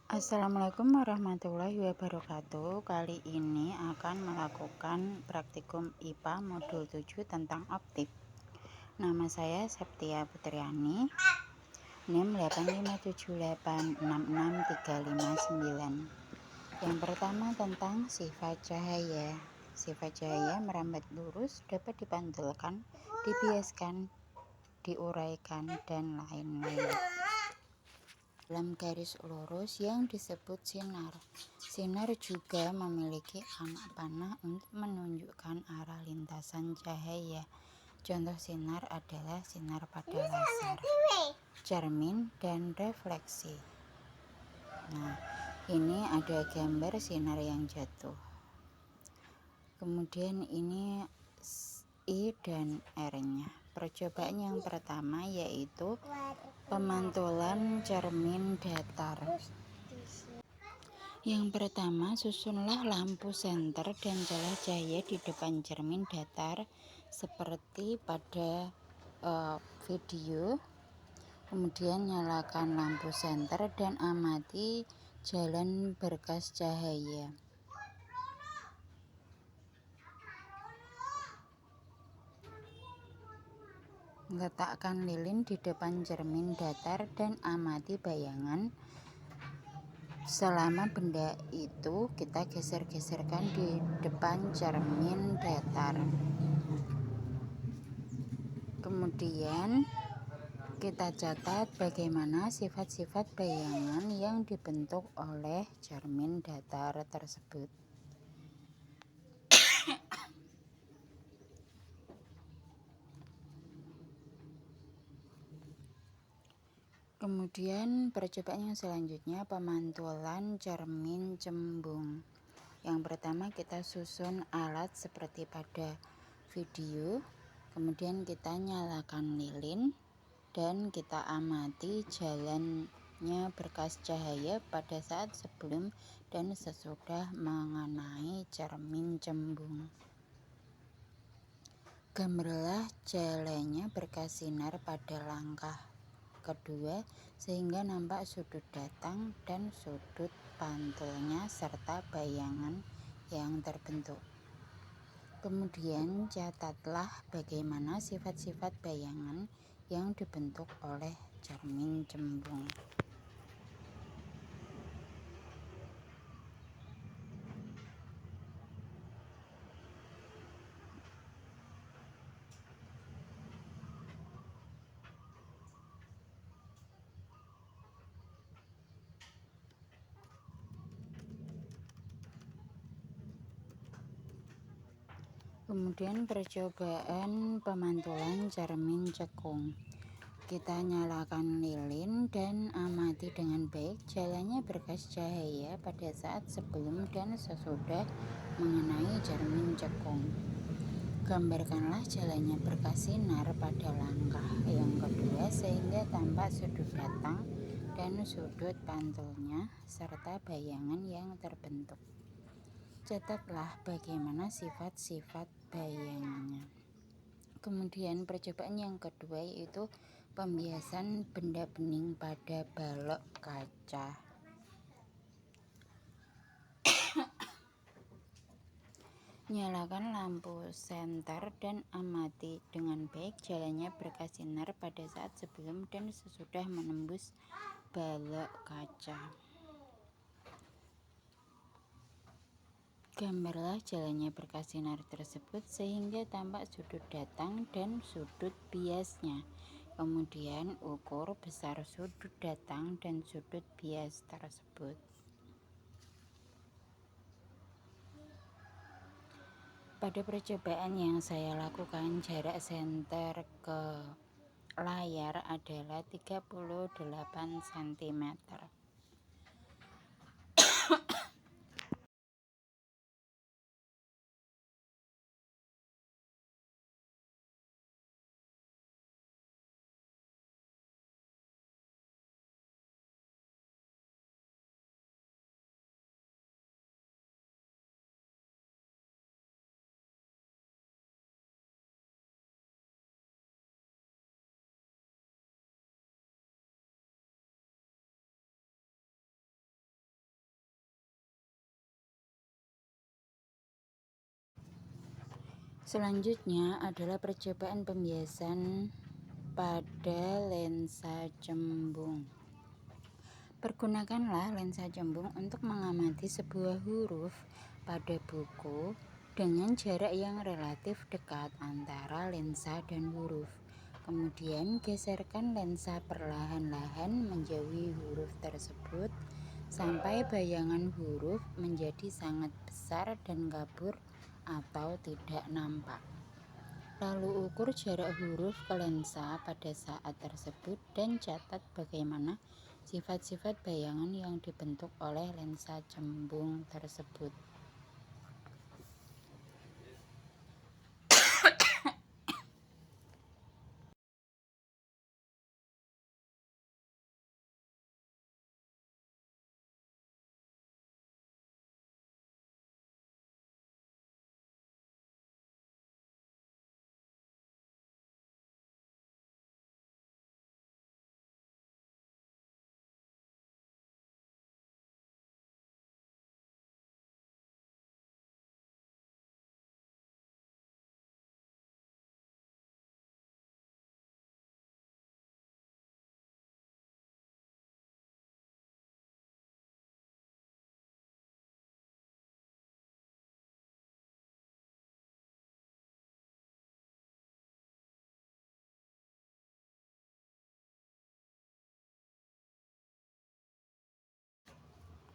Assalamualaikum warahmatullahi wabarakatuh. Kali ini akan melakukan praktikum IPA modul 7 tentang optik. Nama saya Septia Putriani, NIM 857866359. Yang pertama tentang sifat cahaya. Sifat cahaya merambat lurus, dapat dipantulkan, dibiaskan, diuraikan, dan lain-lain. Dalam garis lurus yang disebut sinar. Sinar juga memiliki anak panah untuk menunjukkan arah lintasan cahaya. Contoh sinar adalah sinar pada laser, cermin, dan refleksi. Nah, ini ada gambar sinar yang jatuh. Kemudian ini I dan R-nya. Percobaan yang pertama yaitu pemantulan cermin datar. Yang pertama, susunlah lampu senter dan celah cahaya di depan cermin datar seperti pada video. Kemudian nyalakan lampu senter dan amati jalan berkas cahaya. Letakkan lilin di depan cermin datar dan amati bayangan. Selama benda itu kita geser-geserkan di depan cermin datar. Kemudian kita catat bagaimana sifat-sifat bayangan yang dibentuk oleh cermin datar tersebut. Kemudian percobaan yang selanjutnya pemantulan cermin cembung. Yang pertama kita susun alat seperti pada video. Kemudian kita nyalakan lilin dan kita amati jalannya berkas cahaya pada saat sebelum dan sesudah mengenai cermin cembung. Gambarlah jalannya berkas sinar pada langkah kedua sehingga nampak sudut datang dan sudut pantulnya serta bayangan yang terbentuk. Kemudian catatlah bagaimana sifat-sifat bayangan yang dibentuk oleh cermin cembung. Kemudian percobaan pemantulan cermin cekung. Kita nyalakan lilin dan amati dengan baik jalannya berkas cahaya pada saat sebelum dan sesudah mengenai cermin cekung. Gambarkanlah jalannya berkas sinar pada langkah yang kedua sehingga tampak sudut datang dan sudut pantulnya serta bayangan yang terbentuk. Catatlah bagaimana sifat-sifat bayangannya. Kemudian percobaan yang kedua yaitu pembiasan benda bening pada balok kaca. Nyalakan lampu senter dan amati dengan baik jalannya berkas sinar pada saat sebelum dan sesudah menembus balok kaca. Gambarlah jalannya berkas sinar tersebut sehingga tampak sudut datang dan sudut biasnya. Kemudian ukur besar sudut datang dan sudut bias tersebut. Pada percobaan yang saya lakukan, jarak senter ke layar adalah 38 cm. Selanjutnya adalah percobaan pembiasan pada lensa cembung. Pergunakanlah lensa cembung untuk mengamati sebuah huruf pada buku dengan jarak yang relatif dekat antara lensa dan huruf. Kemudian geserkan lensa perlahan-lahan menjauhi huruf tersebut sampai bayangan huruf menjadi sangat besar dan kabur atau tidak nampak. Lalu ukur jarak huruf ke lensa pada saat tersebut dan catat bagaimana sifat-sifat bayangan yang dibentuk oleh lensa cembung tersebut.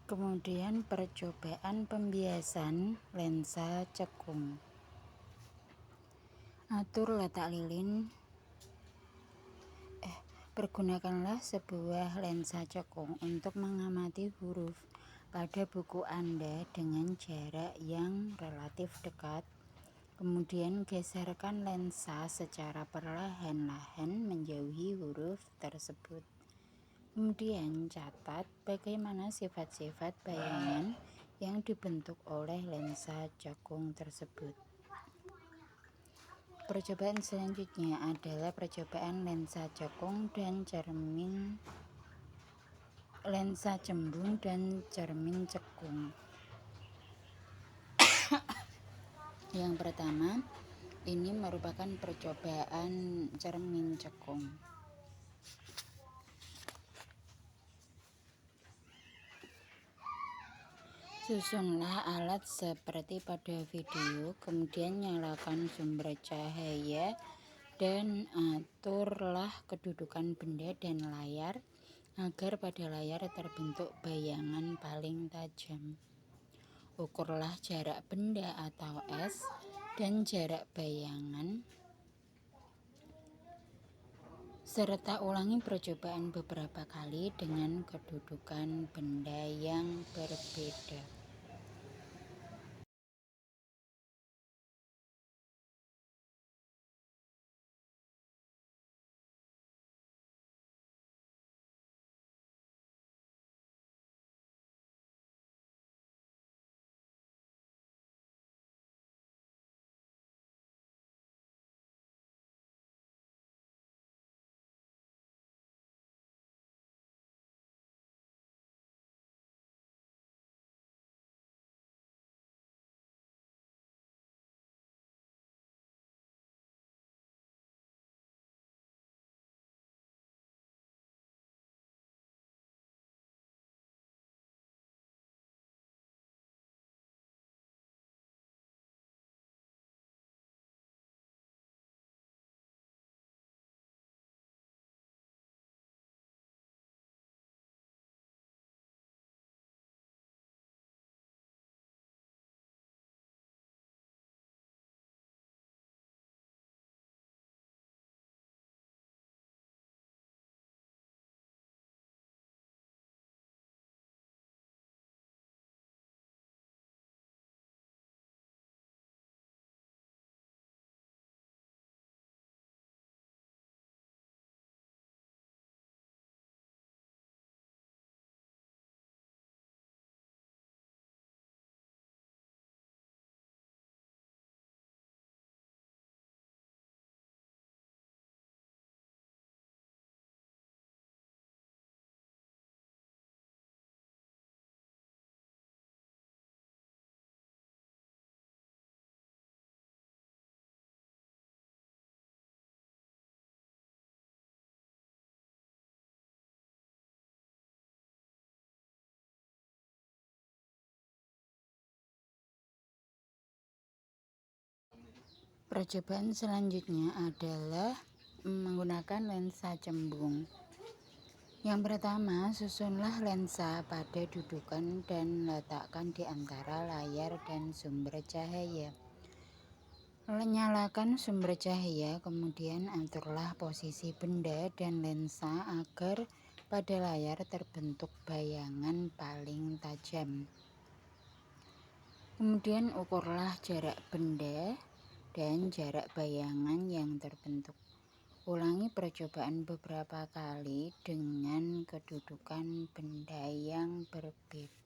Kemudian percobaan pembiasan lensa cekung. Atur letak lilin. Pergunakanlah sebuah lensa cekung untuk mengamati huruf pada buku Anda dengan jarak yang relatif dekat. Kemudian geserkan lensa secara perlahan-lahan menjauhi huruf tersebut. Kemudian catat bagaimana sifat-sifat bayangan yang dibentuk oleh lensa cekung tersebut. Percobaan selanjutnya adalah percobaan lensa cekung dan cermin, lensa cembung dan cermin cekung. Yang pertama, ini merupakan percobaan cermin cekung. Susunlah alat seperti pada video, kemudian nyalakan sumber cahaya dan aturlah kedudukan benda dan layar agar pada layar terbentuk bayangan paling tajam. Ukurlah jarak benda atau S dan jarak bayangan, serta ulangi percobaan beberapa kali dengan kedudukan benda yang berbeda. Percobaan selanjutnya adalah menggunakan lensa cembung. Yang pertama, susunlah lensa pada dudukan dan letakkan di antara layar dan sumber cahaya. Nyalakan sumber cahaya, kemudian aturlah posisi benda dan lensa agar pada layar terbentuk bayangan paling tajam. Kemudian ukurlah jarak benda dan jarak bayangan yang terbentuk. Ulangi percobaan beberapa kali dengan kedudukan benda yang berbeda.